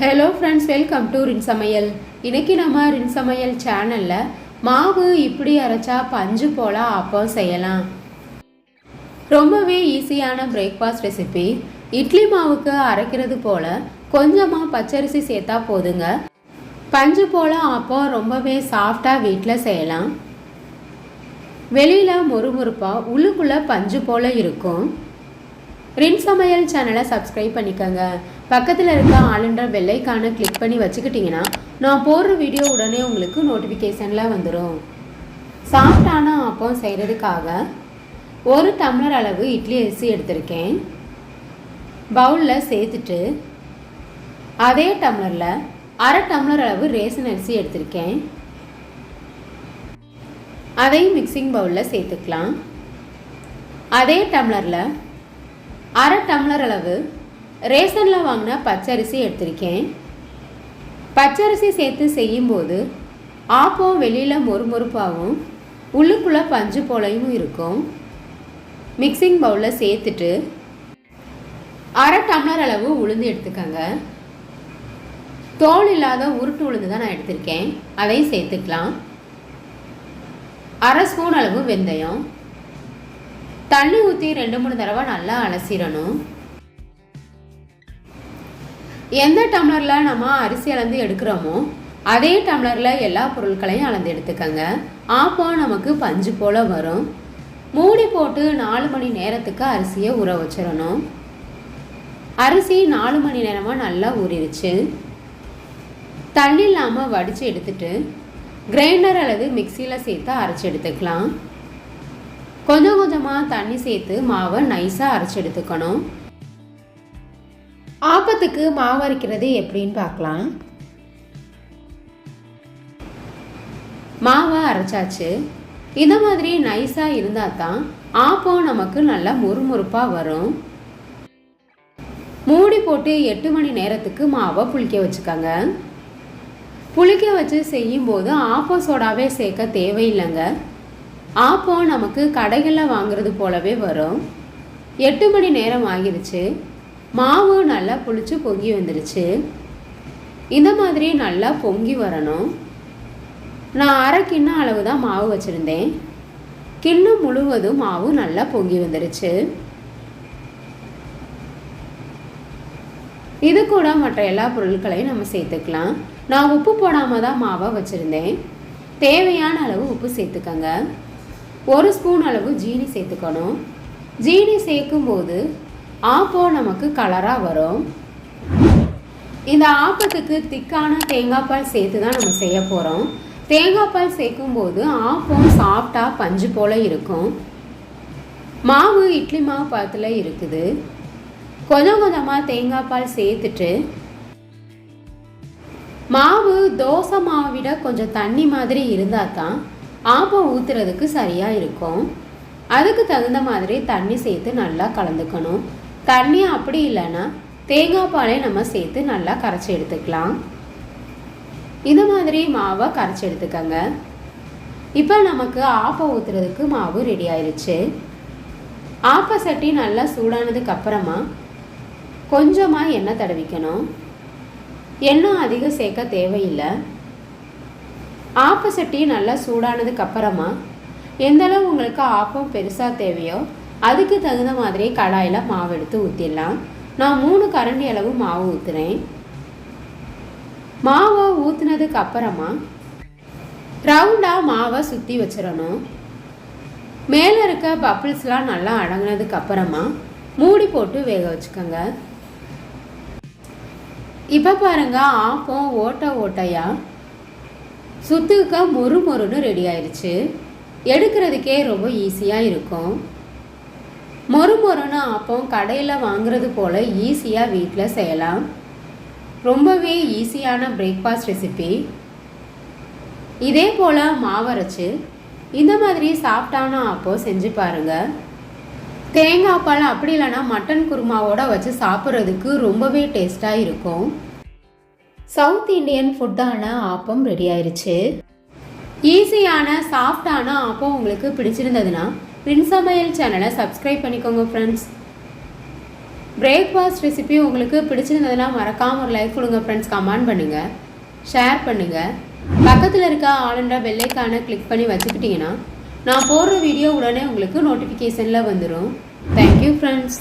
Hello friends, welcome to ரின் சமையல். இன்றைக்கி நம்ம ரின் சமையல் சேனலில் மாவு இப்படி அரைச்சா பஞ்சு போல் ஆப்பம் செய்யலாம். ரொம்பவே ஈஸியான பிரேக்ஃபாஸ்ட் ரெசிபி. இட்லி மாவுக்கு அரைக்கிறது போல் கொஞ்சமாக பச்சரிசி சேர்த்தா போதுங்க. பஞ்சு போல் ஆப்பம் ரொம்பவே சாஃப்டாக வீட்டில் செய்யலாம். வெளியில் மொறுமொறுப்பாக உள்ளுக்குள்ளே பஞ்சு போல் இருக்கும். ரின் சமையல் சேனலை சப்ஸ்கிரைப் பண்ணிக்கோங்க. பக்கத்தில் இருக்க ஆளுன்ற பெல்லைக்கான கிளிக் பண்ணி வச்சுக்கிட்டிங்கன்னா நான் போடுற வீடியோ உடனே உங்களுக்கு நோட்டிஃபிகேஷனில் வந்துடும். சாஃப்டான ஆப்பம் செய்கிறதுக்காக 1 டம்ளர் அளவு இட்லி அரிசி எடுத்திருக்கேன். பவுலில் சேர்த்துட்டு அதே டம்ளரில் 1/2 டம்ளர் அளவு ரேசன் அரிசி எடுத்திருக்கேன். அதையும் மிக்சிங் பவுலில் சேர்த்துக்கலாம். அதே டம்ளரில் 1/2 டம்ளர் அளவு ரேஷனில் வாங்கின பச்சரிசி எடுத்திருக்கேன். பச்சரிசி சேர்த்து செய்யும்போது ஆப்பம் வெளியில் மொறுமொறுப்பாகவும் உள்ளுக்குள்ளே பஞ்சு போலையும் இருக்கும். மிக்சிங் பவுலில் சேர்த்துட்டு 1/2 டம்ளர் அளவு உளுந்து எடுத்துக்கோங்க. தோல் இல்லாத உருட்டு உளுந்து தான் நான் எடுத்திருக்கேன். அதையும் சேர்த்துக்கலாம். 1/2 ஸ்பூன் அளவு வெந்தயம். தண்ணி ஊற்றி 2-3 தடவை நல்லா அலசிடணும். எந்த டம்ளரில் நம்ம அரிசி அளந்து எடுக்கிறோமோ அதே டம்ளரில் எல்லா பொருட்களையும் அளந்து எடுத்துக்கோங்க. ஆப்பம் நமக்கு பஞ்சு போல் வரும். மூடி போட்டு 4 மணி நேரத்துக்கு அரிசியை ஊற வச்சிடணும். அரிசி 4 மணி நேரமாக நல்லா ஊறிடுச்சு. தண்ணி இல்லாமல் வடித்து எடுத்துட்டு கிரைண்டர் அல்லது மிக்சியில் சேர்த்து அரைச்சி எடுத்துக்கலாம். கொஞ்சம் கொஞ்சமாக தண்ணி சேர்த்து மாவை நைஸாக அரைச்சி எடுத்துக்கணும். ஆப்பத்துக்கு மாவு அரைக்கிறது எப்படின்னு பார்க்கலாம். மாவை அரைச்சாச்சு. இந்த மாதிரி நைஸாக இருந்தால் தான் ஆப்பம் நமக்கு நல்லா மொறுமொறுப்பாக வரும். மூடி போட்டு 8 மணி நேரத்துக்கு மாவை புளிக்க வச்சுக்கோங்க. புளிக்க வச்சு செய்யும்போது ஆப்பம் சோடாவே சேர்க்க தேவையில்லைங்க. ஆப்பம் நமக்கு கடைகளில் வாங்குறது போலவே வரும். 8 மணி நேரம் ஆகிருச்சு. மாவு நல்லா புளிச்சு பொங்கி வந்துடுச்சு. இந்த மாதிரி நல்லா பொங்கி வரணும். நான் 1/2 கிண்ணம் அளவு தான் மாவு வச்சுருந்தேன். கிண்ணம் முழுவதும் மாவு நல்லா பொங்கி வந்துடுச்சு. இது கூட மற்ற எல்லா பொருட்களையும் நம்ம சேர்த்துக்கலாம். நான் உப்பு போடாமல் தான் மாவை வச்சுருந்தேன். தேவையான அளவு உப்பு சேர்த்துக்கோங்க. 1 ஸ்பூன் அளவு ஜீனி சேர்த்துக்கணும். ஜீனி சேர்க்கும்போது ஆப்பம் நமக்கு கலராக வரும். இந்த ஆப்பத்துக்கு திக்கான தேங்காய் பால் சேர்த்து தான் நம்ம செய்ய போகிறோம். தேங்காய் பால் சேர்க்கும்போது ஆப்பம் சாஃப்டாக பஞ்சு போல் இருக்கும். மாவு இட்லி மாவு பதத்தில் இருக்குது. கொஞ்சம் கொஞ்சமாக தேங்காய் பால் சேர்த்துட்டு மாவு தோசை மாவை விட கொஞ்சம் தண்ணி மாதிரி இருந்தால் தான் ஆப்பம் ஊற்றுறதுக்கு சரியாக இருக்கும். அதுக்கு தகுந்த மாதிரி தண்ணி சேர்த்து நல்லா கலந்துக்கணும். தண்ணி அப்படி இல்லைன்னா தேங்காய் பாலை நம்ம சேர்த்து நல்லா கரைச்சி எடுத்துக்கலாம். இந்த மாதிரி மாவை கரைச்சி எடுத்துக்கோங்க. இப்போ நமக்கு ஆப்பம் ஊற்றுறதுக்கு மாவு ரெடி ஆயிடுச்சு. ஆப்ப சட்டி நல்லா சூடானதுக்கு அப்புறமா கொஞ்சமாக எண்ணெய் தடவிக்கணும். எண்ணெய் அதிகம் சேர்க்க தேவையில்லை. ஆப்ப சட்டி நல்லா சூடானதுக்கு அப்புறமா எந்தளவு உங்களுக்கு ஆப்பம் பெருசாக தேவையோ அதுக்கு தகுந்த மாதிரி கடாயில் மாவு எடுத்து ஊற்றிடலாம். நான் 3 கரண்டி அளவு மாவு ஊற்றுறேன். மாவை ஊற்றுனதுக்கு அப்புறமா ரவுண்டாக மாவை சுற்றி வச்சிடணும். மேலே இருக்க பப்பிள்ஸ்லாம் நல்லா அடங்கினதுக்கு அப்புறமா மூடி போட்டு வேக வச்சுக்கோங்க. இப்போ பாருங்கள், ஆப்பம் ஓட்டை ஓட்டையாக சுத்துக்க மொறு மொறுன்னு ரெடி ஆயிடுச்சு. எடுக்கிறதுக்கே ரொம்ப ஈஸியாக இருக்கும். மொறு மொறுன்னு ஆப்பம் கடையில் வாங்குறது போல் ஈஸியாக வீட்டில் செய்யலாம். ரொம்பவே ஈஸியான பிரேக்ஃபாஸ்ட் ரெசிபி. இதே போல் மாவரைச்சு இந்த மாதிரி சாஃப்டான ஆப்பம் செஞ்சு பாருங்கள். தேங்காய் பால் அப்படி இல்லைன்னா மட்டன் குருமாவோடு வச்சு சாப்பிட்றதுக்கு ரொம்பவே டேஸ்ட்டாக இருக்கும். சவுத் இண்டியன் ஃபுட்டான ஆப்பம் ரெடி ஆயிடுச்சு. ஈஸியான சாஃப்டான ஆப்பம் உங்களுக்கு பிடிச்சிருந்ததுன்னா ரின் சமையல் சேனலை சப்ஸ்கிரைப் பண்ணிக்கோங்க ஃப்ரெண்ட்ஸ். பிரேக்ஃபாஸ்ட் ரெசிபி உங்களுக்கு பிடிச்சிருந்ததுன்னா மறக்காமல் ஒரு லைக் கொடுங்க ஃப்ரெண்ட்ஸ். கமெண்ட் பண்ணுங்கள், ஷேர் பண்ணுங்கள். பக்கத்தில் இருக்க ஆளுன்ற பெல்லைக்கான கிளிக் பண்ணி வச்சுக்கிட்டிங்கன்னா நான் போடுற வீடியோ உடனே உங்களுக்கு நோட்டிஃபிகேஷனில் வந்துடும். Thank you friends.